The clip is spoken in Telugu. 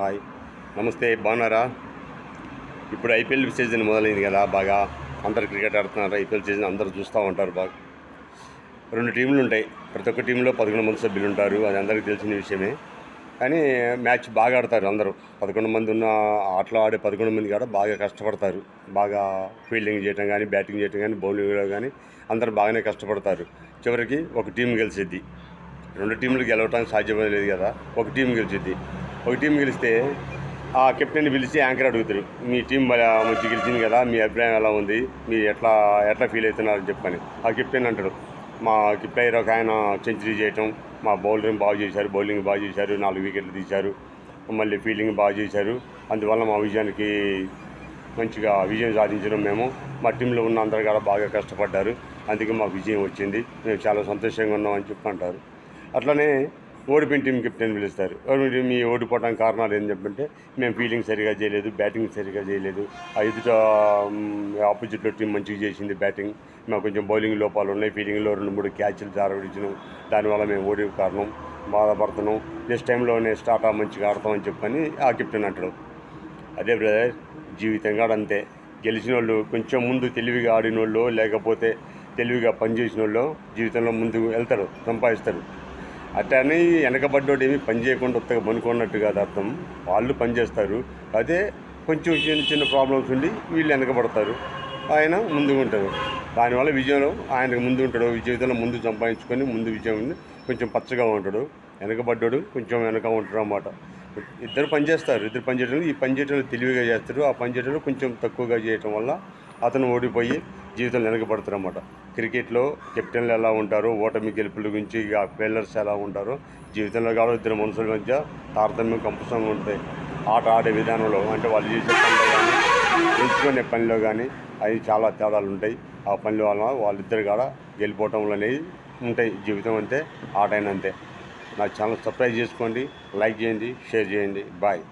హాయ్, నమస్తే. బాగున్నారా? ఇప్పుడు ఐపీఎల్ సీజన్ మొదలైంది కదా, బాగా అందరు క్రికెట్ ఆడుతున్నారు. ఐపీఎల్ సీజన్ అందరూ చూస్తూ ఉంటారు. బాగా 2 టీంలు ఉంటాయి. ప్రతి ఒక్క టీంలో 11 మంది సభ్యులు ఉంటారు. అది అందరికీ తెలిసిన విషయమే. కానీ మ్యాచ్ బాగా ఆడతారు అందరూ. 11 మంది ఉన్న ఆటలో ఆడే 11 మంది కూడా బాగా కష్టపడతారు. బాగా ఫీల్డింగ్ చేయడం కానీ, బ్యాటింగ్ చేయడం కానీ, బౌలింగ్లో కానీ అందరూ బాగానే కష్టపడతారు. చివరికి ఒక టీం గెలిచిద్ది. 2 టీంలు గెలవడానికి సాధ్యమే లేదు కదా. ఒక టీం గెలిచిద్ది. ఒక టీం గెలిస్తే ఆ కెప్టెన్ని పిలిచి యాంకర్ అడుగుతారు, మీ టీం మంచి గెలిచింది కదా, మీ అభిప్రాయం ఎలా ఉంది, మీరు ఎట్లా ఫీల్ అవుతున్నారని చెప్పని. ఆ కెప్టెన్ అంటాడు, మా ప్లేయర్ ఒక ఆయన సెంచరీ చేయటం, మా బౌలింగ్ బాగా చేశారు, 4 వికెట్లు తీశారు, మళ్ళీ ఫీల్డింగ్ బాగా చేశారు, అందువల్ల మా విజయానికి మంచిగా విజయం సాధించడం మేము, మా టీంలో ఉన్న అందరు కూడా బాగా కష్టపడ్డారు, అందుకే మాకు విజయం వచ్చింది, మేము చాలా సంతోషంగా ఉన్నామని చెప్పి అంటారు. అట్లనే ఓడిపోయిన టీం కెప్టెన్ పిలుస్తారు. మీ ఓడిపోవడానికి కారణాలు ఏం చెప్పంటే, మేము ఫీల్డింగ్ సరిగా చేయలేదు, బ్యాటింగ్ సరిగా చేయలేదు, ఆ ఎదుట ఆపోజిట్లో టీం మంచిగా చేసింది బ్యాటింగ్, మాకు కొంచెం బౌలింగ్ లోపాలు ఉన్నాయి, ఫీల్డింగ్లో 2-3 క్యాచ్లు జారవిడిచినాం, దానివల్ల మేము ఓడి కారణం, బాధపడుతున్నాం, నెక్స్ట్ టైంలోనే స్టార్ట్ మంచిగా ఆడతామని చెప్పని ఆ కెప్టెన్ అంటాడు. అదే బ్రదర్, జీవితం కూడా అంతే. గెలిచిన వాళ్ళు కొంచెం ముందు తెలివిగా ఆడిన వాళ్ళు, లేకపోతే తెలివిగా పనిచేసిన వాళ్ళు జీవితంలో ముందుకు వెళ్తారు, సంపాదిస్తారు. అట్టని వెనకబడ్డోడు ఏమి పని చేయకుండా ఉత్తగా పనుకున్నట్టు కాదు అర్థం. వాళ్ళు పనిచేస్తారు, అదే కొంచెం చిన్న ప్రాబ్లమ్స్ ఉండి వీళ్ళు వెనకబడతారు, ఆయన ముందుగా ఉంటారు. దానివల్ల విజయంలో ఆయనకు ముందు ఉంటాడు, జీవితంలో ముందు సంపాదించుకొని ముందు విజయం కొంచెం పచ్చగా ఉంటాడు. వెనకబడ్డాడు కొంచెం వెనక ఉంటాడు అన్నమాట. ఇద్దరు పనిచేయడం, ఈ పని చేయడంలో తెలివిగా చేస్తారు, ఆ పని చేయడంలో కొంచెం తక్కువగా చేయటం వల్ల అతను ఓడిపోయి జీవితంలో వెనకబడతారు అన్నమాట. క్రికెట్లో కెప్టెన్లు ఎలా ఉంటారో, ఓటమి గెలుపుల గురించి ఫీల్డర్స్ ఎలా ఉంటారో, జీవితంలో కూడా ఇద్దరు మనుషుల మధ్య తారతమ్యం కంపల్సరిగా ఉంటాయి. ఆట ఆడే విధానంలో, అంటే వాళ్ళు చేసే పనిలో కానీ, ఎంచుకునే పనిలో కానీ అవి చాలా తేడాలు ఉంటాయి. ఆ పనుల వల్ల వాళ్ళిద్దరు కూడా గెలిపోవటంలో అనేవి ఉంటాయి. జీవితం అంతే, ఆట అయినా అంతే. నా ఛానల్ సబ్స్క్రైబ్ చేసుకోండి, లైక్ చేయండి, షేర్ చేయండి. బాయ్.